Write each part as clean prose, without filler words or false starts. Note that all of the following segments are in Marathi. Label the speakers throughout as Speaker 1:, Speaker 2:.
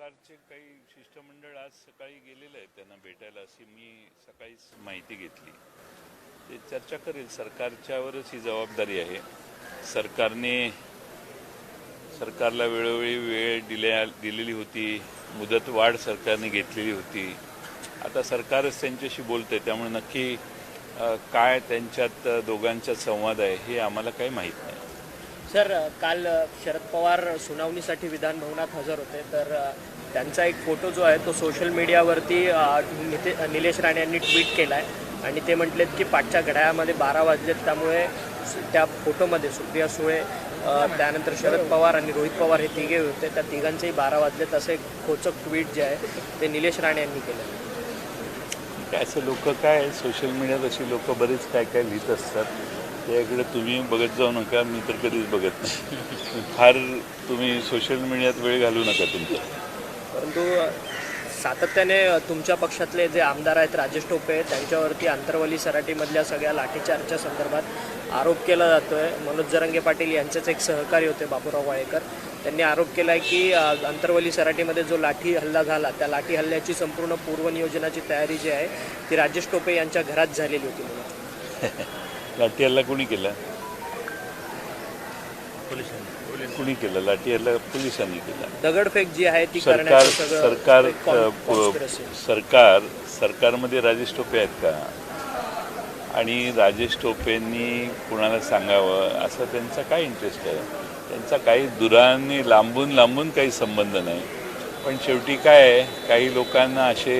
Speaker 1: सरकारचे काही शिष्टमंडळ आज सकाळी गेलेलं आहे त्यांना भेटायला, अशी मी सकाळीच माहिती घेतली. ते चर्चा करेल. सरकारच्यावरच ही जबाबदारी आहे. सरकारला वेळोवेळी वेळ दिलेली होती, मुदत वाढ सरकारने घेतलेली होती. आता सरकारच त्यांच्याशी बोलतंय, त्यामुळे नक्की काय त्यांच्यात दोघांचा संवाद आहे हे आम्हाला काही माहीत नाही.
Speaker 2: सर, काल शरद पवार सुनावणीसाठी विधान भवनात हजर होते, तर त्यांचा एक फोटो जो आहे तो सोशल मीडियावरती निलेश राणे यांनी ट्विट केला आहे आणि ते म्हटलेत की पाठच्या घड्याळामध्ये 12 वाजलेत, त्यामुळे त्या फोटोमध्ये सुप्रिया सुळे, त्यानंतर शरद पवार आणि रोहित पवार हे तिघे होते, त्या तिघांचेही 12 वाजलेत असं एक खोचक ट्विट जे आहे ते निलेश राणे यांनी केलं.
Speaker 1: काय असं लोक काय सोशल मीडियात अशी लोक बरेच काय काय लिहित असतात, त्याकडे तुम्ही बघत जाऊ नका. मी तर कधीच बघत नाही. फार तुम्ही सोशल मीडियात वेळ घालू नका तुमचा.
Speaker 2: परंतु सातत्याने तुमच्या पक्षातले जे आमदार आहेत राजेश टोपे, त्यांच्यावरती आंतरवली सराटीमधल्या सगळ्या लाठीचार्जच्या संदर्भात आरोप केला जातो आहे. मनोज जरांगे पाटील यांचेच एक सहकारी होते बापूराव वाळेकर, त्यांनी आरोप केला आहे की आंतरवली सराटीमध्ये जो लाठी हल्ला झाला त्या लाठी हल्ल्याची संपूर्ण पूर्वनियोजनाची तयारी जी आहे ती राजेश टोपे यांच्या घरात झालेली होती म्हणून.
Speaker 1: लाठी हल्ला कोणी केला? कुणी केलं? लाठी हल्ला पोलिसांनी केला.
Speaker 2: दगडफेक जी आहे ती
Speaker 1: सरकारमध्ये राजेश टोपे आहेत का? आणि राजेश टोपेंनी कुणाला सांगावं असं त्यांचा काय इंटरेस्ट आहे? त्यांचा काही दुराने लांबून काही संबंध नाही. पण शेवटी काय आहे, काही लोकांना असे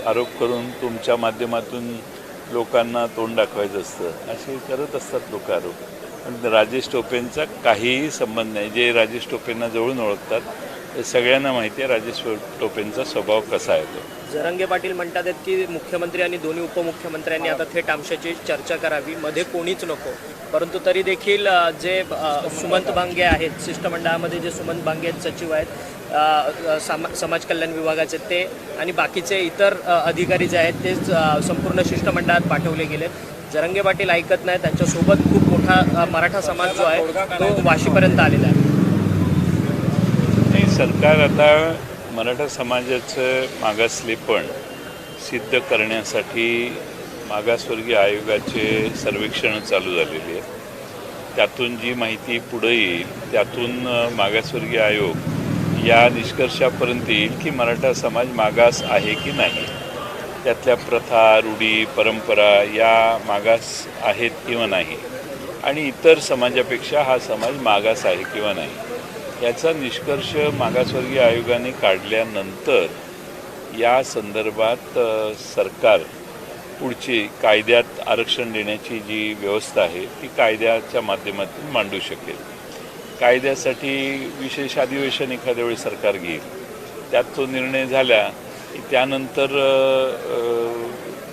Speaker 1: आरोप करून तुमच्या माध्यमातून लोकांना तोंड दाखवायचं असतं, असे करत असतात लोक आरोप. पण राजेश टोपेंचा काहीही संबंध नाही. जे राजेश टोपेंना जवळून ओळखतात ते सगळ्यांना माहिती आहे राजेश टोपेंचा स्वभाव कसा आहे तो.
Speaker 2: जरांगे पाटील म्हणतात की मुख्यमंत्री आणि दोन्ही उपमुख्यमंत्र्यांनी आता थेट आमच्याची चर्चा करावी, मध्ये कोणीच नको. परंतु तरी देखील जे सुमंत भांगे आहेत, शिष्टमंडळामध्ये जे सुमंत भांगे सचिव आहेत समाज कल्याण विभागाचे, ते आणि बाकीचे इतर अधिकारी जे आहेत ते संपूर्ण शिष्टमंडळात पाठवले गेलेत. जरांगे पाटील ऐकत नाही. त्यांच्यासोबत खूप मोठा मराठा समाज जो आहे तो वाशीपर्यंत आलेला आहे.
Speaker 1: सरकार आता मराठा समाजाचं मागासलेपण सिद्ध करण्यासाठी मागासवर्गीय आयोगाचे सर्वेक्षण चालू झालेली आहे. त्यातून जी माहिती पुढे येईल त्यातून मागासवर्गीय आयोग या निष्कर्षापर्यंत येईल की मराठा समाज मागास आहे की नाही. त्यातल्या प्रथा, रूढी, परंपरा या मागास आहेत किंवा नाही, आणि इतर समाजापेक्षा हा समाज मागास आहे किंवा नाही, याचा निष्कर्ष मागासवर्गीय आयोगाने काढल्यानंतर या संदर्भात सरकार पुढची कायद्यात आरक्षण देण्याची जी व्यवस्था आहे ती कायद्याच्या माध्यमातून मांडू शकेल. कायद्यासाठी विशेष अधिवेशन एखाद्या वेळी सरकार घेईल. त्यात तो निर्णय झाला की त्यानंतर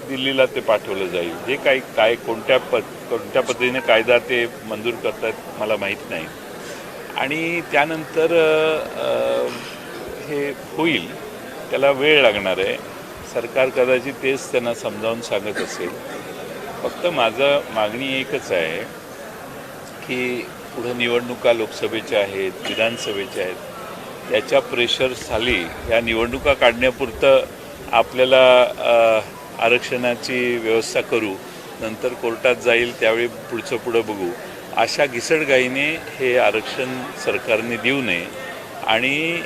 Speaker 1: दिल्लीला ते पाठवलं जाईल. जे काय कोणत्या पद्धतीने कायदा ते मंजूर करतात मला माहीत नाही. आणि त्यानंतर हे होईल, त्याला वेळ लागणार आहे. सरकार कदाचित तेच त्यांना समजावून सांगत असेल. फक्त मागणी एकच आहे की पुढं निवडणुका लोकसभेच्या आहेत, विधानसभेच्या आहेत, त्याच्या प्रेशरखाली या निवडणुका काढण्यापुरतं आपल्याला आरक्षणाची व्यवस्था करू, नंतर कोर्टात जाईल त्यावेळी पुढं बघू, अशा घिसडघाईने हे आरक्षण सरकारने देऊ नये आणि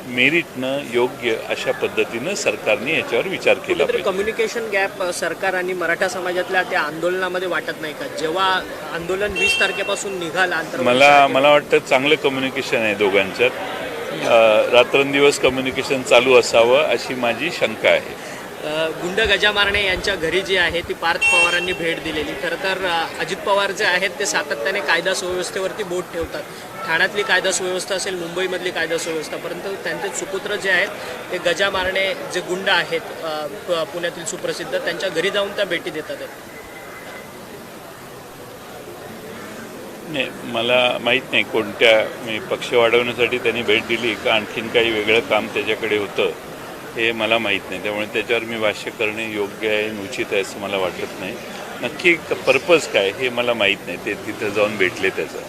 Speaker 1: मेरिटनं योग्य अशा पद्धतीनं सरकारने याच्यावर विचार केला पाहिजे.
Speaker 2: कम्युनिकेशन गॅप सरकार आणि मराठा समाजातल्या त्या आंदोलनामध्ये वाटत नाही का? जेव्हा आंदोलन 20 तारखेपासून निघाला,
Speaker 1: मला वाटतं चांगलं कम्युनिकेशन आहे दोघांच्यात. रात्रंदिवस कम्युनिकेशन चालू असावं अशी माझी शंका आहे.
Speaker 2: गुंड गजा मारणे यांच्या घरी जी आहे ती पार्थ पवारांनी भेट दिलेली. खरं तर अजित पवार जे आहेत ते सातत्याने कायदा सुव्यवस्थेवरती बोट ठेवतात. ठाण्यातली कायदा सुव्यवस्था असेल, मुंबईमधली कायदा सुव्यवस्था, परंतु त्यांचे सुपुत्र जे आहेत ते गजा मारणे जे गुंड आहेत पुण्यातील सुप्रसिद्ध, त्यांच्या घरी जाऊन त्या भेटी देतात.
Speaker 1: नाही, मला माहीत नाही कोणत्या पक्ष वाढवण्यासाठी त्यांनी भेट दिली का आणखीन काही वेगळं काम त्याच्याकडे होतं हे मला माहीत नाही. त्यामुळे त्याच्यावर मी भाष्य करणे योग्य आहे, उचित आहे असं मला वाटत नाही. नक्की पर्पज काय हे मला माहीत नाही. ते तिथं जाऊन भेटले त्याचं.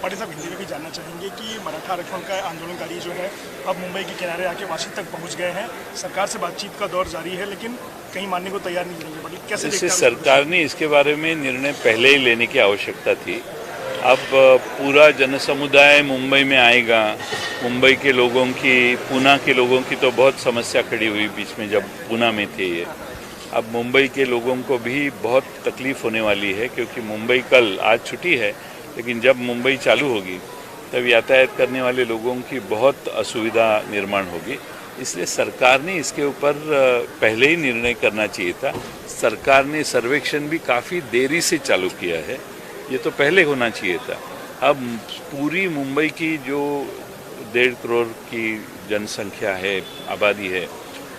Speaker 3: पाटिल साहब हिंदी में भी जानना चाहेंगे कि मराठा आरक्षण का आंदोलनकारी जो है अब मुंबई के किनारे आके वाशी तक पहुंच गए हैं, सरकार से बातचीत का दौर जारी है, लेकिन कहीं मानने को तैयार नहीं रहेंगे। पाटिल कैसे देखते हैं?
Speaker 1: सरकार ने इसके बारे में निर्णय पहले ही लेने की आवश्यकता थी। अब पूरा जनसमुदाय मुंबई में आएगा। मुंबई के लोगों की, पूना के लोगों की तो बहुत समस्या खड़ी हुई बीच में जब पूना में थे ये। अब मुंबई के लोगों को भी बहुत तकलीफ होने वाली है, क्योंकि मुंबई कल, आज छुट्टी है, लेकिन जब मुंबई चालू होगी तब यातायात करने वाले लोगों की बहुत असुविधा निर्माण होगी। इसलिए सरकार ने इसके ऊपर पहले ही निर्णय करना चाहिए था। सरकार ने सर्वेक्षण भी काफ़ी देरी से चालू किया है, ये तो पहले होना चाहिए था। अब पूरी मुंबई की जो 1.5 करोड़ की जनसंख्या है, आबादी है,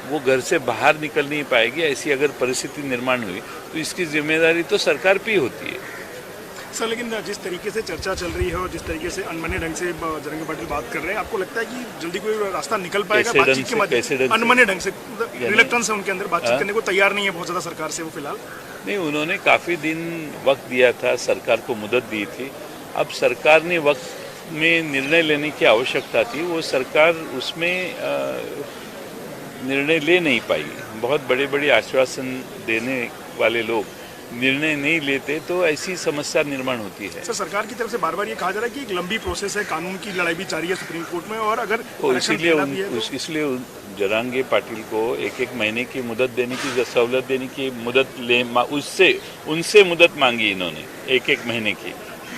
Speaker 1: वो घर से बाहर निकल नहीं पाएगी। ऐसी अगर परिस्थिति निर्माण हुई तो इसकी जिम्मेदारी तो सरकार पे ही होती है।
Speaker 3: सर, लेकिन जिस तरीके से चर्चा चल रही है और जिस तरीके से अनमने ढंग से जरंगी पाटिल बात कर रहे हैं, आपको लगता है कि जल्दी कोई रास्ता निकल पाएगा बातचीत के माध्यम? अनमने ढंग से, रिलक्टेंस है उनके अंदर, बातचीत करने को तैयार नहीं है बहुत ज़्यादा सरकार से वो फिलहाल।
Speaker 1: नहीं, उन्होंने काफ़ी दिन वक्त दिया था, सरकार को मुदत दी थी। अब सरकार ने वक्त में निर्णय लेने की आवश्यकता थी, वो सरकार उसमें निर्णय ले नहीं पाई। बहुत बड़े बड़े आश्वासन देने वाले लोग निर्णय नहीं लेते तो ऐसी समस्या निर्माण होती है।
Speaker 3: सर, सरकार की तरफ से बार बार ये कहा जा रहा है कि एक लंबी प्रोसेस है, कानून की लड़ाई भी जारी है सुप्रीम कोर्ट में, और अगर
Speaker 1: इसलिए जरांगे पाटिल को 1-1 महीने की मुदत देने की, सहूलत देने की उनसे मुदत मांगी इन्होंने 1-1 महीने की।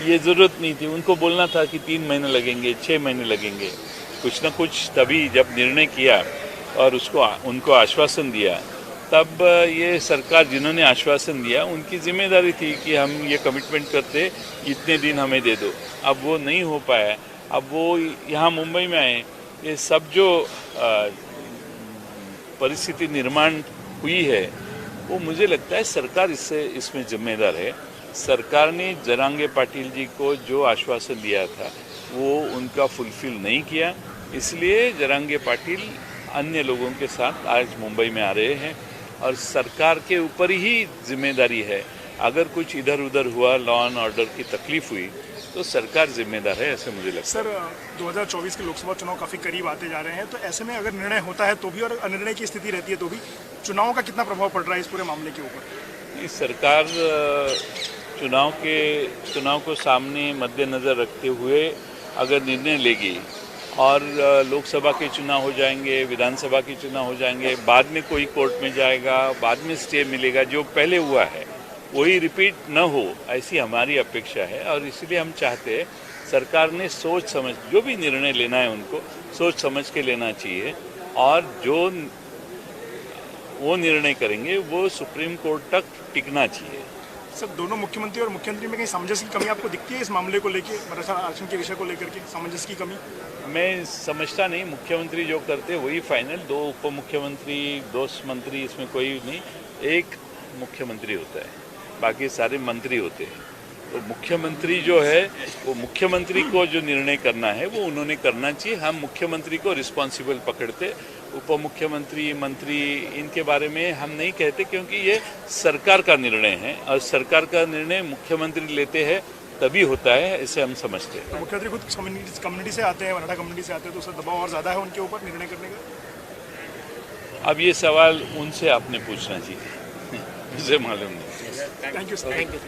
Speaker 1: ये ज़रूरत नहीं थी, उनको बोलना था कि 3 महीने लगेंगे, 6 महीने लगेंगे, कुछ ना कुछ। तभी जब निर्णय किया और उनको आश्वासन दिया, तब ये सरकार, जिन्होंने आश्वासन दिया, उनकी जिम्मेदारी थी कि हम ये कमिटमेंट करते, इतने दिन हमें दे दो। अब वो नहीं हो पाया। अब वो यहाँ मुंबई में आए, ये सब जो परिस्थिति निर्माण हुई है, वो मुझे लगता है सरकार इसमें जिम्मेदार है। सरकार ने जरांगे पाटिल जी को जो आश्वासन दिया था वो उनका फुलफिल नहीं किया, इसलिए जरांगे पाटिल अन्य लोगों के साथ आज मुंबई में आ रहे हैं और सरकार के ऊपर ही जिम्मेदारी है। अगर कुछ इधर उधर हुआ, लॉ एंड ऑर्डर की तकलीफ हुई, तो सरकार जिम्मेदार है, ऐसे मुझे लगता है।
Speaker 3: सर, 2024 के लोकसभा चुनाव काफ़ी करीब आते जा रहे हैं, तो ऐसे में अगर निर्णय होता है तो भी और अनिर्णय की स्थिति रहती है तो भी चुनाव का कितना प्रभाव पड़ रहा है इस पूरे मामले के ऊपर?
Speaker 1: इस सरकार चुनाव को सामने मद्देनज़र रखते हुए अगर निर्णय लेगी और लोकसभा के चुनाव हो जाएंगे, विधानसभा के चुनाव हो जाएंगे, बाद में कोई कोर्ट में जाएगा, बाद में स्टे मिलेगा, जो पहले हुआ है वही रिपीट न हो, ऐसी हमारी अपेक्षा है। और इसलिए हम चाहते हैं सरकार ने सोच समझ, जो भी निर्णय लेना है उनको सोच समझ के लेना चाहिए, और जो वो निर्णय करेंगे वो सुप्रीम कोर्ट तक टिकना चाहिए।
Speaker 3: सर, दोनों मुख्यमंत्री और मुख्यमंत्री में कहीं सामंजस्य की कमी आपको दिखती है इस मामले को लेकर, मराठा आरक्षण के विषय को लेकर के सामंजस्य की कमी?
Speaker 1: मैं समझता नहीं, मुख्यमंत्री जो करते वही फाइनल। 2 उप मुख्यमंत्री, 2 मंत्री, इसमें कोई नहीं, एक मुख्यमंत्री होता है, बाकी सारे मंत्री होते हैं। तो मुख्यमंत्री जो है वो मुख्यमंत्री को जो निर्णय करना है वो उन्होंने करना चाहिए। हम मुख्यमंत्री को रिस्पॉन्सिबल पकड़ते, उप मुख्यमंत्री, मंत्री, इनके बारे में हम नहीं कहते, क्योंकि ये सरकार का निर्णय है और सरकार का निर्णय मुख्यमंत्री लेते हैं तभी होता है, ऐसे हम समझते हैं।
Speaker 3: तो मुख्यमंत्री खुद कम्युनिटी से आते हैं, मराठा कम्युनिटी से आते हैं, तो उसका दबाव और ज़्यादा है उनके ऊपर निर्णय करने का?
Speaker 1: अब ये सवाल उनसे आपने पूछना चाहिए, मुझे मालूम नहीं।
Speaker 3: Thank you sir.
Speaker 2: Thank you.